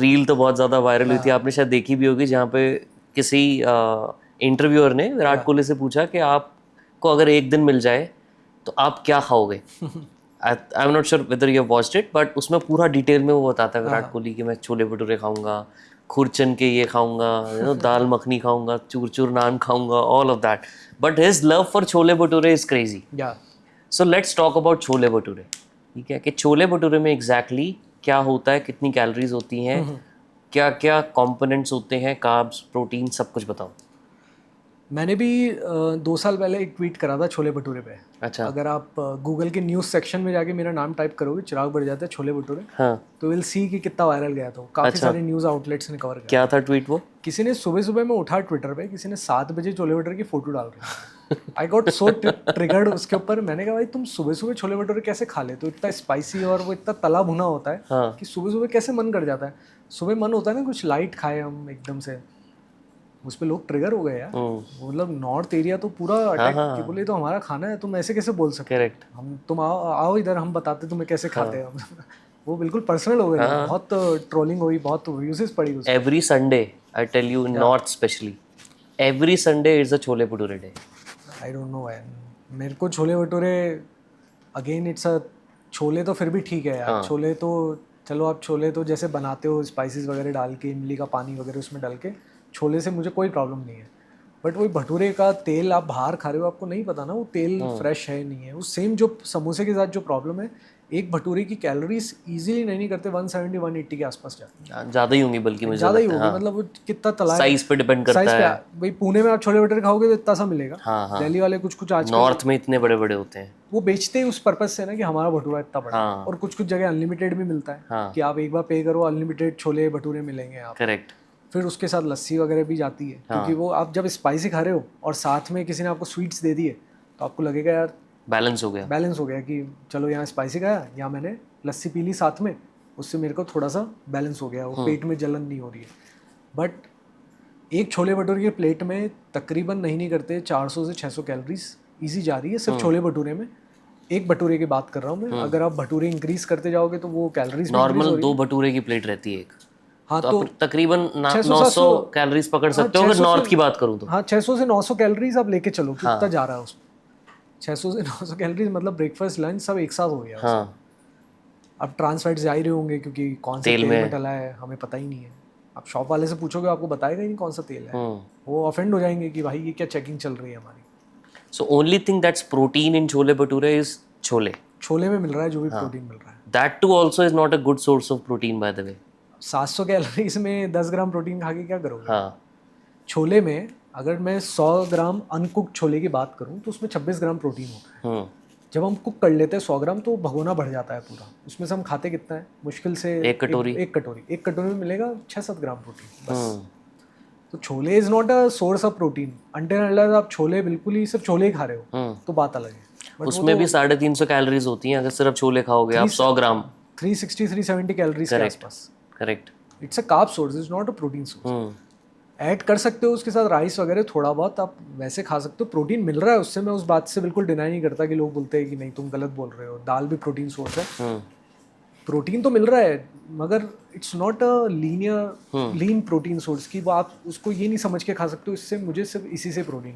Reel तो बहुत ज़्यादा वायरल हुई थी, आपने शायद देखी भी होगी, जहाँ पे किसी इंटरव्यूअर ने विराट कोहली से पूछा कि आपको अगर एक दिन मिल जाए तो आप क्या खाओगे। I am not sure whether you have watched it, but उसमें पूरा डिटेल में वो बताता है विराट कोहली कि मैं छोले भटूरे खाऊंगा, खुरचन के ये खाऊंगा, दाल मखनी खाऊंगा, चूर चूर नान खाऊंगा, all of that. But his love for chole bhature is crazy. So let's talk about chole bhature. ठीक है, कि छोले भटूरे में एग्जैक्टली क्या होता है, कितनी कैलोरीज होती हैं, क्या क्या कंपोनेंट्स होते हैं, कार्ब्स, प्रोटीन, सब कुछ बताओ। मैंने भी 2 साल पहले एक ट्वीट करा था छोले भटूरे पे। अच्छा। अगर आप गूगल के न्यूज़ सेक्शन में जाके मेरा नाम टाइप करोगे, चिराग बढ़ जाता है छोले भटूरे, हाँ। तो विल सी कि कितना वायरल गया था। काफ़ी सारे न्यूज़ आउटलेट्स ने कवर किया। क्या था ट्वीट वो? किसी ने सुबह सुबह में उठा ट्विटर पे, किसी ने 7 बजे छोले भटूरे की फोटो डाल रही। आई गॉट सो ट्रिगर्ड उसके ऊपर। मैंने कहा भाई तुम सुबह सुबह छोले भटूरे कैसे खा लेते हो? इतना स्पाइसी और वो इतना तला भुना होता है कि सुबह सुबह कैसे मन कर जाता है। सुबह मन होता है ना कुछ लाइट खाए हम एकदम से, उस पर लोग ट्रिगर हो गए यार। मतलब नॉर्थ एरिया तो पूरा अटैक कि बोले तो हमारा खाना है, तुम ऐसे कैसे बोल सकते? करेक्ट। हम तुम आओ इधर, हम बताते तुम्हें कैसे खाते हैं हम। वो बिल्कुल पर्सनल हो गए। बहुत ट्रोलिंग हुई, बहुत व्यूज़ पड़ी उसमें। Every Sunday I tell you, in north specially, every Sunday is a chole bhature day. I don't know man, मेरे को chole bhature again it's a, chole तो फिर भी ठीक है यार। छोले तो चलो, आप छोले तो जैसे बनाते हो स्पाइसेस वगैरह डाल के, इमली का पानी वगैरह उसमें डाल के, छोले से मुझे कोई प्रॉब्लम नहीं है। बट वही भटूरे का तेल आप बाहर खा रहे हो, आपको नहीं पता ना वो तेल फ्रेश है नहीं है। उस सेम जो समोसे के साथ जो प्रॉब्लम है, एक भटूरे की कैलोरीज इजीली नहीं करते 170 180 के आसपास जाती है। ज़्यादा ही होंगी बल्कि, मुझे ज़्यादा ही होगी। मतलब वो कितना तला है, साइज पे डिपेंड करता साइज पे। है। भाई पुणे में आप छोले भटूरे खाओगे तो इतना सा मिलेगा। हाँ। दिल्ली वाले कुछ आजकल नॉर्थ में इतने बड़े बड़े होते हैं। वो बेचते हैं उस पर्पज से ना कि हमारा भटूरा इतना बड़ा है। और कुछ जगह अनलिमिटेड भी मिलता है कि आप एक बार पे करो, अनलिमिटेड छोले भटूरे मिलेंगे आप। करेक्ट। फिर उसके साथ लस्सी वगैरह भी जाती है, क्योंकि वो आप जब स्पाइसी खा रहे हो और साथ में किसी ने आपको स्वीट्स दे दिए, तो आपको लगेगा यार बैलेंस हो गया कि चलो यहाँ स्पाइसी खाया, यहाँ मैंने लस्सी पी ली साथ में, उससे मेरे को थोड़ा सा बैलेंस हो गया, वो पेट में जलन नहीं हो रही है। बट एक छोले भटूरे की प्लेट में तकरीबन नहीं करते 400 से 600 कैलोरीज ईजी जा रही है सिर्फ छोले भटूरे में। एक भटूरे की बात कर रहा हूँ मैं। अगर आप भटूरे इंक्रीज करते जाओगे तो वो कैलोरीज नॉर्मल 2 भटूरे की प्लेट रहती है एक। हाँ, तो तकरीबन 900 कैलोरीज पकड़ सकते हो अगर नॉर्थ की बात करूँ तो। हाँ, 600 से 900 कैलोरीज आप लेके चलो, कितना जा रहा है उसमें। 600 से 900 कैलोरीज मतलब ब्रेकफास्ट लंच सब एक साथ हो गया। हाँ। अब ट्रांस फैट्स जा ही रहे होंगे, क्योंकि कौन सा तेल में डला है हमें पता ही नहीं है। आप शॉप वाले से पूछोगे, आपको बताएगा ही नहीं कौन सा तेल है। वो ऑफेंड हो जाएंगे कि भाई ये क्या चेकिंग चल रही है हमारी। So only thing that's protein in chole bhature is chole में मिल रहा है जो भी प्रोटीन मिल रहा है। That too also is not a good source of protein by the way. 700 calories में 10 ग्राम प्रोटीन खा के क्या करोगे? छोले में अगर मैं 100 ग्राम अनकुक्ड छोले की बात करूं तो उसमें 26 ग्राम प्रोटीन होता है। जब हम कुक कर लेते हैं 100 ग्राम तो भगोना बढ़ जाता है पूरा। उसमें से हम खाते कितना है? मुश्किल से एक कटोरी में मिलेगा 6-7 ग्राम प्रोटीन बस। तो chole is not a source of protein until unless आप छोले बिल्कुल ही सिर्फ छोले ही खा रहे हो, तो बात अलग है। उसमें भी 350 कैलोरीज होती हैं अगर सिर्फ छोले खाओगे आप 100 ग्राम। 360-370 कैलोरीज के आसपास। Correct. It's a carb source, is not a protein source. Add कर सकते हो उसके साथ राइस वगैरह, थोड़ा बहुत आप वैसे खा सकते हो। प्रोटीन मिल रहा है उससे, मैं उस बात से बिल्कुल डिनाई नहीं करता कि लोग बोलते हैं कि नहीं तुम गलत बोल रहे हो। दाल भी प्रोटीन सोर्स है। प्रोटीन तो मिल रहा है, मगर it's not a lean protein source की वो आप उसको ये नहीं समझ के खा सकते हो इससे मुझे सिर्फ इसी से प्रोटीन